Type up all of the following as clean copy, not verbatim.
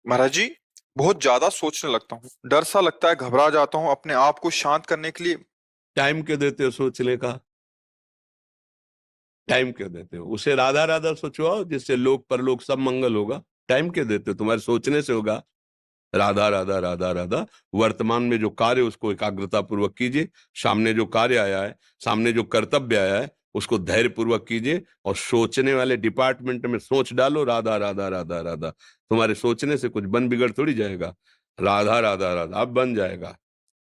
महाराज जी, बहुत ज्यादा सोचने लगता हूँ। डर सा लगता है, घबरा जाता हूँ। अपने आप को शांत करने के लिए टाइम क्यों देते हो सोचने का? टाइम क्यों देते हो? उसे राधा राधा सोचवाओ, जिससे लोक परलोक सब मंगल होगा। टाइम क्यों देते हो? तुम्हारे सोचने से होगा। राधा राधा राधा राधा। वर्तमान में जो कार्य उसको एकाग्रता पूर्वक कीजिए। सामने जो कार्य आया है, सामने जो कर्तव्य आया है, उसको धैर्य पूर्वक कीजिए। और सोचने वाले डिपार्टमेंट में सोच डालो राधा राधा राधा राधा। तुम्हारे सोचने से कुछ बन बिगड़ थोड़ी जाएगा। राधा राधा राधा अब बन जाएगा।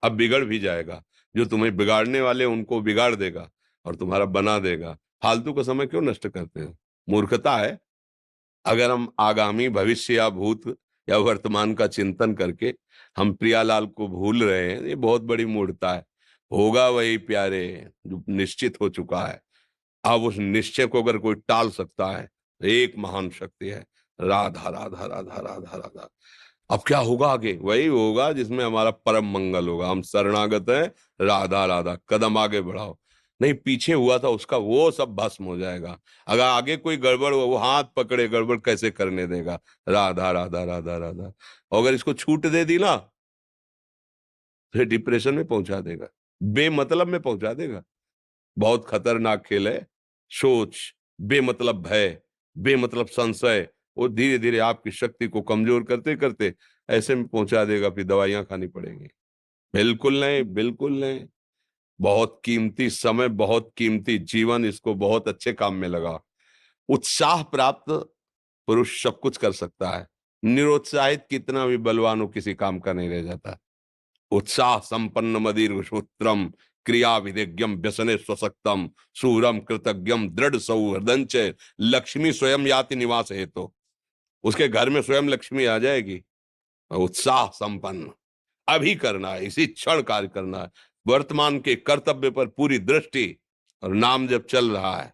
अब बिगड़ भी जाएगा। जो तुम्हें बिगाड़ने वाले उनको बिगाड़ देगा और तुम्हारा बना देगा। फालतू का समय क्यों नष्ट करते हो? मूर्खता है। अगर हम आगामी भविष्य या भूत या वर्तमान का चिंतन करके हम प्रियालाल को भूल रहे हैं, ये बहुत बड़ी मूर्खता है। होगा वही प्यारे जो निश्चित हो चुका है। अब उस निश्चय को अगर कोई टाल सकता है तो एक महान शक्ति है। राधा राधा राधा राधा राधा। अब क्या होगा? आगे वही होगा जिसमें हमारा परम मंगल होगा। हम शरणागत हैं। राधा राधा, कदम आगे बढ़ाओ। नहीं, पीछे हुआ था उसका वो सब भस्म हो जाएगा। अगर आगे कोई गड़बड़ हो, वो हाथ पकड़े गड़बड़ कैसे करने देगा? राधा राधा राधा राधा। और अगर इसको छूट दे दी ना, फिर डिप्रेशन में पहुंचा देगा, बेमतलब में पहुंचा देगा। बहुत खतरनाक खेल है। सोच, बेमतलब भय, बेमतलब संशय, वो धीरे धीरे आपकी शक्ति को कमजोर करते करते ऐसे में पहुंचा देगा, फिर दवाइयां खानी पड़ेंगी। बिल्कुल नहीं, बिल्कुल नहीं। बहुत कीमती समय, बहुत कीमती जीवन, इसको बहुत अच्छे काम में लगा। उत्साह प्राप्त पुरुष सब कुछ कर सकता है। निरुत्साहित कितना भी बलवान हो, किसी काम का नहीं रह जाता। उत्साह संपन्न मदीर सूत्रम, क्रिया विधिज्ञम व्यसने स्वसक्तम, सूरम कृतज्ञम दृढ़ सौहृदंच, लक्ष्मी स्वयं याति निवास है। तो उसके घर में स्वयं लक्ष्मी आ जाएगी। उत्साह संपन्न अभी करना है, इसी क्षण कार्य करना है। वर्तमान के कर्तव्य पर पूरी दृष्टि। और नाम जब चल रहा है,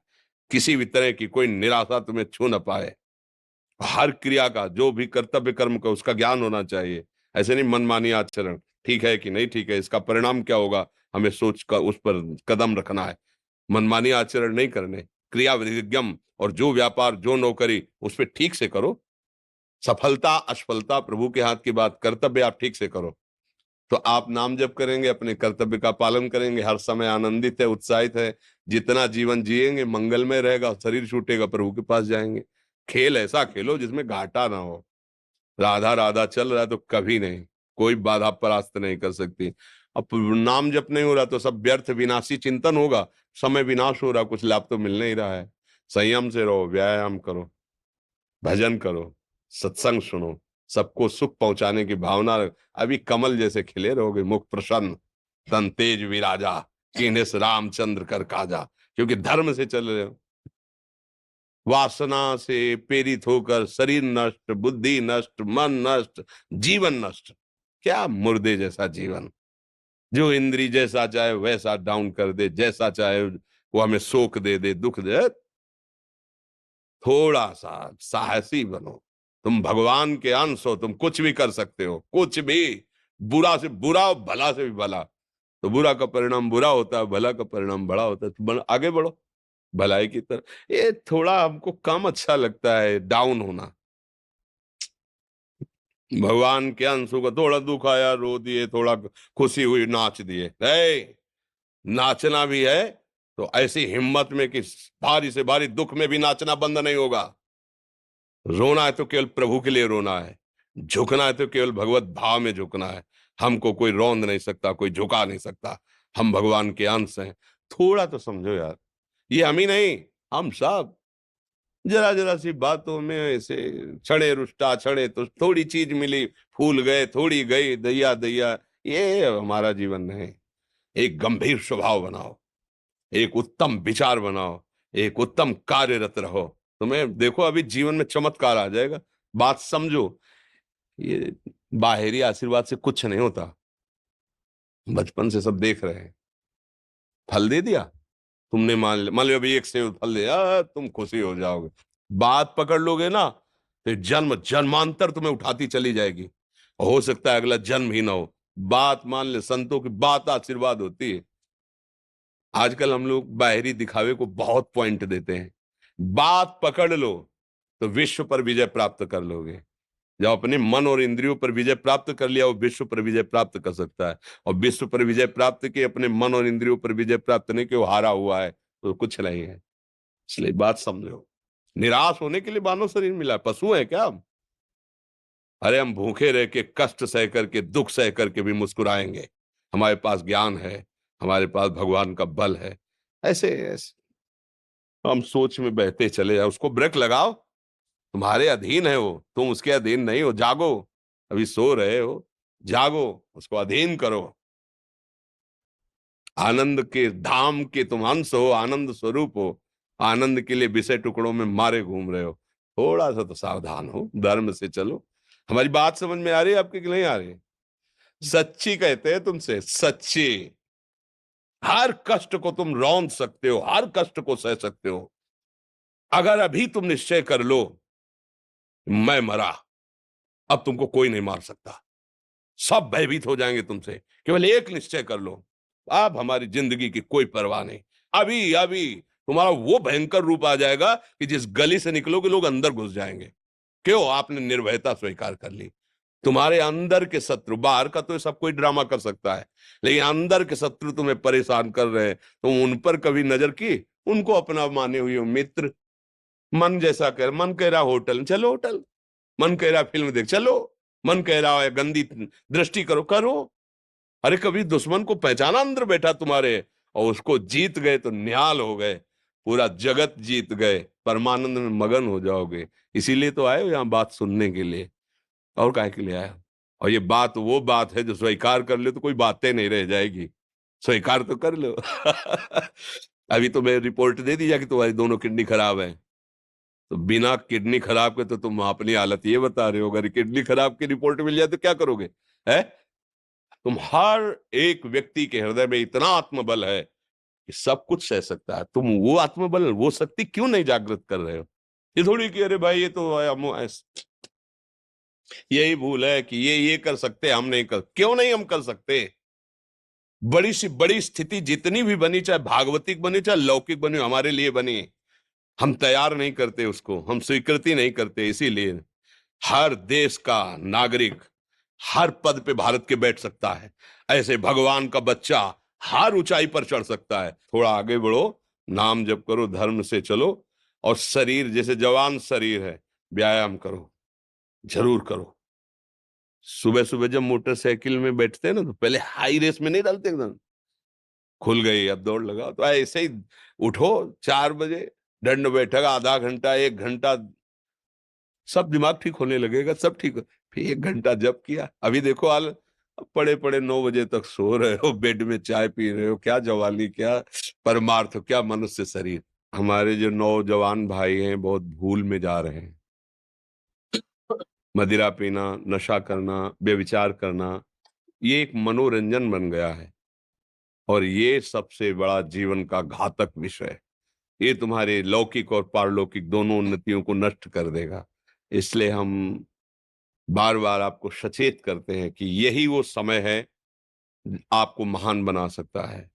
किसी भी तरह की कोई निराशा तुम्हें छू न पाए। हर क्रिया का, जो भी कर्तव्य कर्म का, उसका ज्ञान होना चाहिए। ऐसे नहीं मनमानी आचरण, ठीक है कि नहीं ठीक है, इसका परिणाम क्या होगा, हमें सोच कर उस पर कदम रखना है। मनमानी आचरण नहीं करने। क्रिया विधिज्ञम, और जो व्यापार जो नौकरी उस पर ठीक से करो। सफलता असफलता प्रभु के हाथ की बात, कर्तव्य आप ठीक से करो तो आप नाम जप करेंगे, अपने कर्तव्य का पालन करेंगे, हर समय आनंदित है, उत्साहित है। जितना जीवन जिएंगे मंगलमय रहेगा। शरीर छूटेगा, प्रभु के पास जाएंगे। खेल ऐसा खेलो जिसमें घाटा ना हो। राधा राधा चल रहा है तो कभी नहीं, कोई बाधा परास्त नहीं कर सकती। अब नाम जप नहीं हो रहा तो सब व्यर्थ विनाशी चिंतन होगा। समय विनाश हो रहा, कुछ लाभ तो मिल नहीं रहा है। संयम से रहो, व्यायाम करो, भजन करो, सत्संग सुनो, सबको सुख पहुंचाने की भावना अभी कमल जैसे खिले रहोगे, मुख प्रसन्न, तन तेज विराजा, कीन्हिस रामचंद्र कर काजा। क्योंकि धर्म से चल रहे हो। वासना से प्रेरित होकर शरीर नष्ट, बुद्धि नष्ट, मन नष्ट, जीवन नष्ट। क्या मुर्दे जैसा जीवन, जो इंद्री जैसा चाहे वैसा डाउन कर दे, जैसा चाहे वो हमें शोक दे दे, दुख दे। थोड़ा सा साहसी बनो। तुम भगवान के अंश हो, तुम कुछ भी कर सकते हो, कुछ भी। बुरा से बुरा और भला से भी भला। तो बुरा का परिणाम बुरा होता है, भला का परिणाम बड़ा होता है। तो आगे बढ़ो भलाई की तरफ। ये थोड़ा हमको कम अच्छा लगता है डाउन होना। भगवान के अंश का थोड़ा दुख आया रो दिए, थोड़ा खुशी हुई नाच दिए। नाचना भी है तो ऐसी हिम्मत में कि भारी से भारी दुख में भी नाचना बंद नहीं होगा। रोना है तो केवल प्रभु के लिए रोना है। झुकना है तो केवल भगवत भाव में झुकना है। हमको कोई रौंद नहीं सकता, कोई झुका नहीं सकता। हम भगवान के अंश हैं। थोड़ा तो समझो यार। ये हम ही नहीं, हम सब जरा जरा सी बातों में ऐसे क्षणे रुष्टा क्षणे तो थोड़ी चीज मिली, फूल गए, थोड़ी गई, दैया दैया। ये हमारा जीवन नहीं। एक गंभीर स्वभाव बनाओ, एक उत्तम विचार बनाओ, एक उत्तम कार्यरत रहो। तुम्हें देखो अभी जीवन में चमत्कार आ जाएगा। बात समझो। ये बाहरी आशीर्वाद से कुछ नहीं होता। बचपन से सब देख रहे हैं। फल दे दिया, तुमने मान लो अभी एक सेब फल दिया, तुम खुशी हो जाओगे। बात पकड़ लोगे ना, तो जन्म जन्मांतर तुम्हें उठाती चली जाएगी। हो सकता है अगला जन्म ही ना हो। बात मान ले, संतों की बात आशीर्वाद होती है। आजकल हम लोग बाहरी दिखावे को बहुत पॉइंट देते हैं। बात पकड़ लो तो विश्व पर विजय प्राप्त कर लोगे। जब अपने मन और इंद्रियों पर विजय प्राप्त कर लिया, वो विश्व पर विजय प्राप्त कर सकता है। और विश्व पर विजय प्राप्त किए, अपने मन और इंद्रियों पर विजय प्राप्त नहीं कि वो हारा हुआ है, तो कुछ नहीं है। इसलिए बात समझो, निराश होने के लिए मानव शरीर मिला, पशु है क्या हम? अरे हम भूखे रह के, कष्ट सह करके, दुख सह करके भी मुस्कुराएंगे। हमारे पास ज्ञान है, हमारे पास भगवान का बल है। ऐसे ऐसे हम सोच में बहते चले जाओ, उसको ब्रेक लगाओ। तुम्हारे अधीन है वो, तुम उसके अधीन नहीं हो। जागो, अभी सो रहे हो, जागो, उसको अधीन करो। आनंद के धाम के तुम अंश हो, आनंद स्वरूप हो। आनंद के लिए विषय टुकड़ों में मारे घूम रहे हो। थोड़ा सा तो सावधान हो, धर्म से चलो। हमारी बात समझ में आ रही है आपकी कि नहीं आ रही है? सच्ची कहते हैं तुमसे, सच्ची। हर कष्ट को तुम रौंद सकते हो, हर कष्ट को सह सकते हो, अगर अभी तुम निश्चय कर लो मैं मरा, अब तुमको कोई नहीं मार सकता। सब भयभीत हो जाएंगे तुमसे। केवल एक निश्चय कर लो, अब हमारी जिंदगी की कोई परवाह नहीं। अभी अभी तुम्हारा वो भयंकर रूप आ जाएगा कि जिस गली से निकलोगे लोग अंदर घुस जाएंगे। क्यों? आपने निर्भयता स्वीकार कर ली। तुम्हारे अंदर के शत्रु, बाहर का तो सब कोई ड्रामा कर सकता है, लेकिन अंदर के शत्रु तुम्हें परेशान कर रहे हैं, तुम उन पर कभी नजर की? उनको अपना माने हुए हो मित्र। मन जैसा कर, मन कह रहा होटल चलो होटल, मन कह रहा फिल्म देख चलो, मन कह रहा है गंदी दृष्टि करो करो। अरे कभी दुश्मन को पहचाना अंदर बैठा तुम्हारे, और उसको जीत गए तो निहाल हो गए, पूरा जगत जीत गए, परमानंद में मगन हो जाओगे। इसीलिए तो आए हो यहाँ बात सुनने के लिए, और काहे के लिए आए हो? और ये बात वो बात है जो स्वीकार कर ले तो कोई बातें नहीं रह जाएगी। स्वीकार तो कर लो। अभी तो मैं रिपोर्ट दे दी कि तुम्हारी दोनों किडनी खराब है, तो बिना किडनी खराब के तो तुम अपनी हालत ये बता रहे हो, अगर किडनी खराब की रिपोर्ट मिल जाए तो क्या करोगे? है? तुम हर एक व्यक्ति के हृदय में इतना आत्मबल है कि सब कुछ सह सकता है। तुम वो आत्मबल, वो शक्ति क्यों नहीं जागृत कर रहे हो? ये थोड़ी कि अरे भाई ये तो यही भूल है कि ये कर सकते, हम नहीं कर। क्यों नहीं हम कर सकते? बड़ी सी बड़ी स्थिति जितनी भी बनी, चाहे भागवतिक बनी चाहे लौकिक बनी, हमारे लिए बनी, हम तैयार नहीं करते उसको, हम स्वीकृति नहीं करते। इसीलिए हर देश का नागरिक हर पद पे भारत के बैठ सकता है, ऐसे भगवान का बच्चा हर ऊंचाई पर चढ़ सकता है। थोड़ा आगे बढ़ो, नाम जप करो, धर्म से चलो, और शरीर जैसे जवान शरीर है, व्यायाम करो, जरूर करो। सुबह सुबह जब मोटरसाइकिल में बैठते हैं ना, तो पहले हाई रेस में नहीं डालते, एकदम खुल गई अब दौड़ लगाओ, तो ऐसे ही उठो 4 बजे, दंड बैठक आधा घंटा 1 घंटा, सब दिमाग ठीक होने लगेगा, सब ठीक हो। फिर 1 घंटा जप किया, अभी देखो हाल, पड़े पड़े 9 बजे तक सो रहे हो, बेड में चाय पी रहे हो। क्या जवानी, क्या परमार्थ, क्या मनुष्य शरीर। हमारे जो नौजवान भाई हैं बहुत भूल में जा रहे हैं। मदिरा पीना, नशा करना, व्यभिचार करना, ये एक मनोरंजन बन गया है, और ये सबसे बड़ा जीवन का घातक विषय है। ये तुम्हारे लौकिक और पारलौकिक दोनों उन्नतियों को नष्ट कर देगा। इसलिए हम बार बार आपको सचेत करते हैं कि यही वो समय है आपको महान बना सकता है।